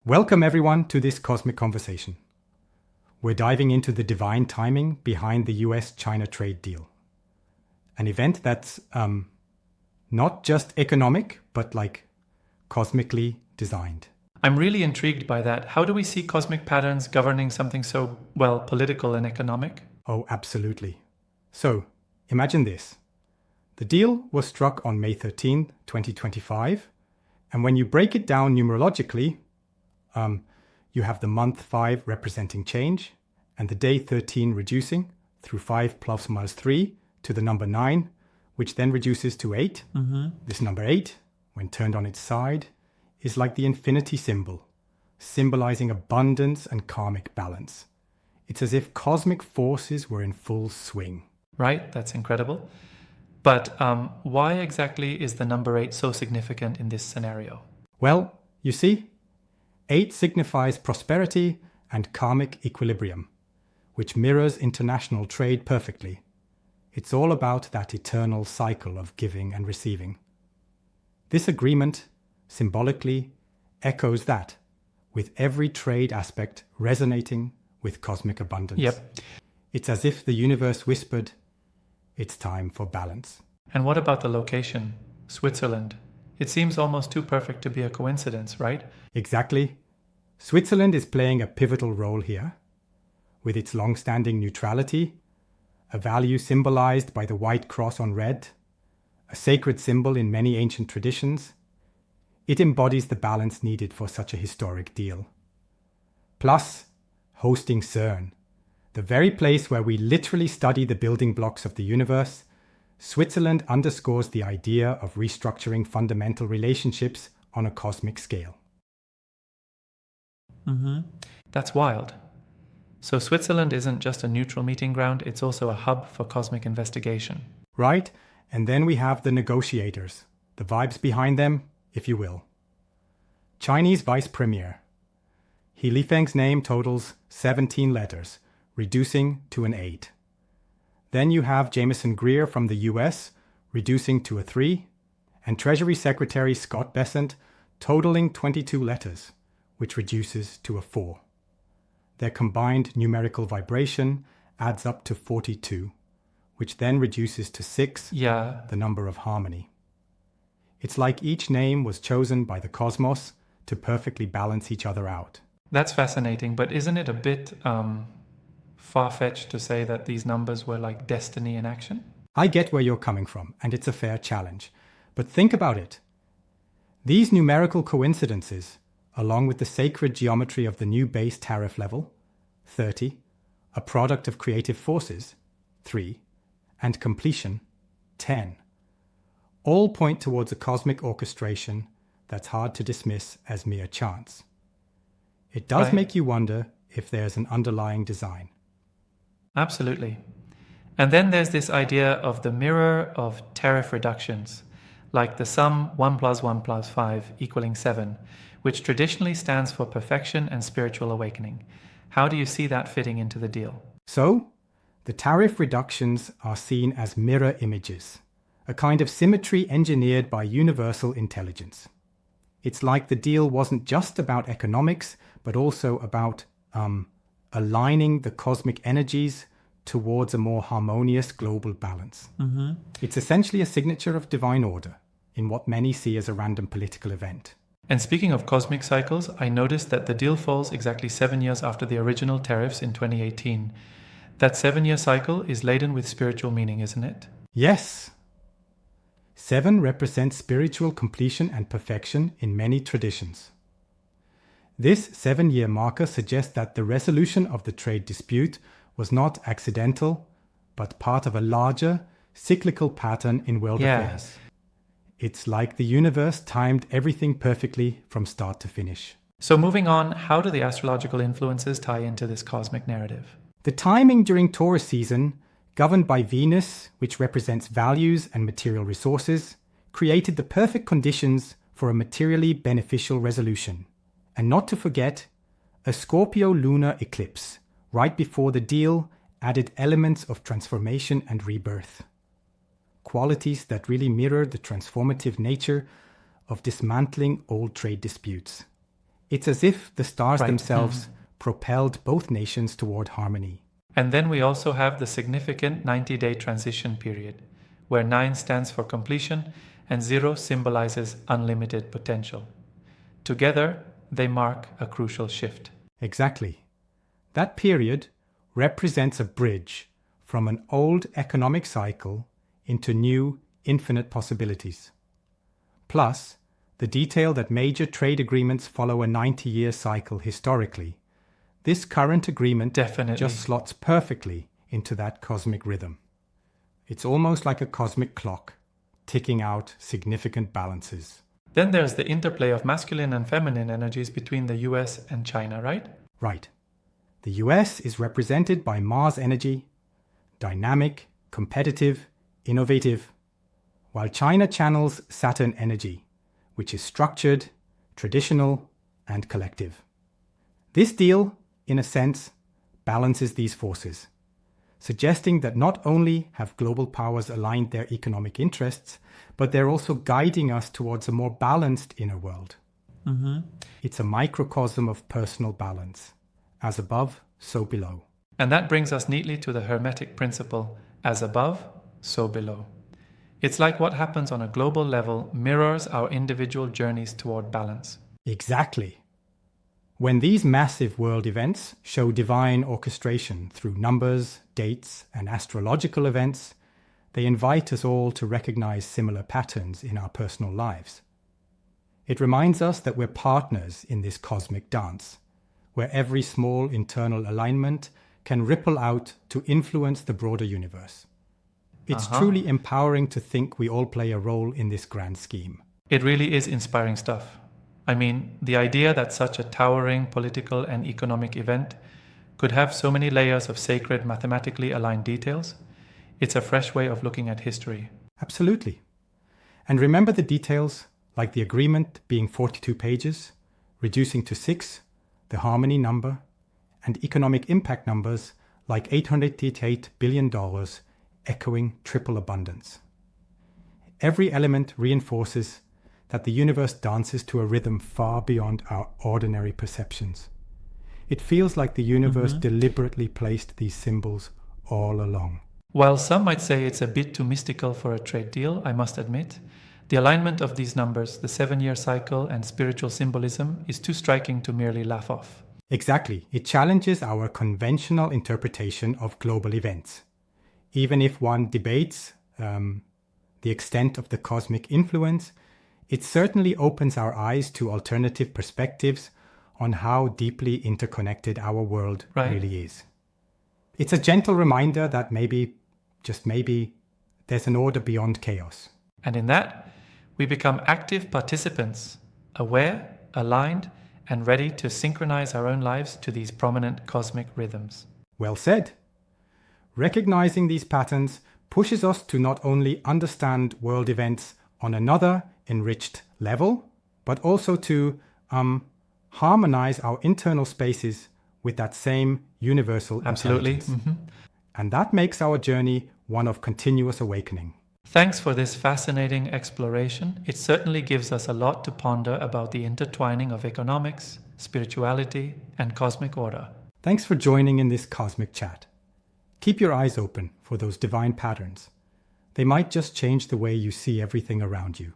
Welcome everyone to this cosmic conversation. We're diving into the divine timing behind the US-China trade deal. An event that's not just economic, but cosmically designed. I'm really intrigued by that. How do we see cosmic patterns governing something so, political and economic? Oh, absolutely. So, imagine this. The deal was struck on May 13, 2025, and when you break it down numerologically, you have the month 5 representing change, and the day 13 reducing through 5 plus minus 3 to the number 9, which then reduces to 8. Mm-hmm. This number 8, when turned on its side, is like the infinity symbol, symbolizing abundance and karmic balance. It's as if cosmic forces were in full swing. Right, that's incredible. But why exactly is the number 8 so significant in this scenario? Well, you see, 8 signifies prosperity and karmic equilibrium, which mirrors international trade perfectly. It's all about that eternal cycle of giving and receiving. This agreement symbolically echoes that, with every trade aspect resonating with cosmic abundance. Yep. It's as if the universe whispered, it's time for balance. And what about the location? Switzerland. It seems almost too perfect to be a coincidence, right? Exactly. Switzerland is playing a pivotal role here, with its long-standing neutrality, a value symbolized by the white cross on red, a sacred symbol in many ancient traditions. It embodies the balance needed for such a historic deal. Plus, hosting CERN, the very place where we literally study the building blocks of the universe, Switzerland underscores the idea of restructuring fundamental relationships on a cosmic scale. Mm-hmm. That's wild. So Switzerland isn't just a neutral meeting ground, it's also a hub for cosmic investigation. Right, and then we have the negotiators, the vibes behind them, if you will. Chinese Vice Premier. He Lifeng's name totals 17 letters, reducing to an 8. Then you have Jameson Greer from the US, reducing to a 3, and Treasury Secretary Scott Bessent, totaling 22 letters, which reduces to a 4. Their combined numerical vibration adds up to 42, which then reduces to 6, the number of harmony. It's like each name was chosen by the cosmos to perfectly balance each other out. That's fascinating, but isn't it a bit far-fetched to say that these numbers were like destiny in action? I get where you're coming from, and it's a fair challenge. But think about it. These numerical coincidences, along with the sacred geometry of the new base tariff level, 30, a product of creative forces, 3, and completion, 10, all point towards a cosmic orchestration that's hard to dismiss as mere chance. It does make you wonder if there's an underlying design. Absolutely. And then there's this idea of the mirror of tariff reductions, like the sum 1 plus 1 plus 5 equaling 7, which traditionally stands for perfection and spiritual awakening. How do you see that fitting into the deal? So, the tariff reductions are seen as mirror images, a kind of symmetry engineered by universal intelligence. It's like the deal wasn't just about economics, but also about aligning the cosmic energies towards a more harmonious global balance. Mm-hmm. It's essentially a signature of divine order in what many see as a random political event. And speaking of cosmic cycles, I noticed that the deal falls exactly 7 years after the original tariffs in 2018. That 7-year cycle is laden with spiritual meaning, isn't it? Yes. 7 represents spiritual completion and perfection in many traditions. This 7-year marker suggests that the resolution of the trade dispute was not accidental, but part of a larger, cyclical pattern in world affairs. It's like the universe timed everything perfectly from start to finish. So moving on, how do the astrological influences tie into this cosmic narrative? The timing during Taurus season, governed by Venus, which represents values and material resources, created the perfect conditions for a materially beneficial resolution. And not to forget, a Scorpio lunar eclipse, right before the deal, added elements of transformation and rebirth. Qualities that really mirror the transformative nature of dismantling old trade disputes. It's as if the stars Right. themselves propelled both nations toward harmony. And then we also have the significant 90-day transition period, where 9 stands for completion and 0 symbolizes unlimited potential. Together, they mark a crucial shift. Exactly. That period represents a bridge from an old economic cycle into new, infinite possibilities. Plus, the detail that major trade agreements follow a 90-year cycle historically. This current agreement Definitely. just slots perfectly into that cosmic rhythm. It's almost like a cosmic clock, ticking out significant balances. Then there's the interplay of masculine and feminine energies between the US and China, right? Right. The US is represented by Mars energy, dynamic, competitive, innovative, while China channels Saturn energy, which is structured, traditional, and collective. This deal, in a sense, balances these forces, suggesting that not only have global powers aligned their economic interests, but they're also guiding us towards a more balanced inner world. It's a microcosm of personal balance. As above, so below. And that brings us neatly to the Hermetic principle, as above, so below. It's like what happens on a global level mirrors our individual journeys toward balance. Exactly. When these massive world events show divine orchestration through numbers, dates, and astrological events, they invite us all to recognize similar patterns in our personal lives. It reminds us that we're partners in this cosmic dance, where every small internal alignment can ripple out to influence the broader universe. It's truly empowering to think we all play a role in this grand scheme. It really is inspiring stuff. I mean, the idea that such a towering political and economic event could have so many layers of sacred, mathematically aligned details, it's a fresh way of looking at history. Absolutely. And remember the details, like the agreement being 42 pages, reducing to 6, the harmony number, and economic impact numbers like $888 billion, echoing triple abundance. Every element reinforces that the universe dances to a rhythm far beyond our ordinary perceptions. It feels like the universe deliberately placed these symbols all along. While some might say it's a bit too mystical for a trade deal, I must admit, the alignment of these numbers, the 7-year cycle and spiritual symbolism is too striking to merely laugh off. Exactly. It challenges our conventional interpretation of global events. Even if one debates the extent of the cosmic influence, it certainly opens our eyes to alternative perspectives on how deeply interconnected our world really is. It's a gentle reminder that maybe, just maybe, there's an order beyond chaos. And in that, we become active participants, aware, aligned, and ready to synchronize our own lives to these prominent cosmic rhythms. Well said. Recognizing these patterns pushes us to not only understand world events on another enriched level, but also to harmonize our internal spaces with that same universal intelligence. And that makes our journey one of continuous awakening. Thanks for this fascinating exploration. It certainly gives us a lot to ponder about the intertwining of economics, spirituality, and cosmic order. Thanks for joining in this cosmic chat. Keep your eyes open for those divine patterns. They might just change the way you see everything around you.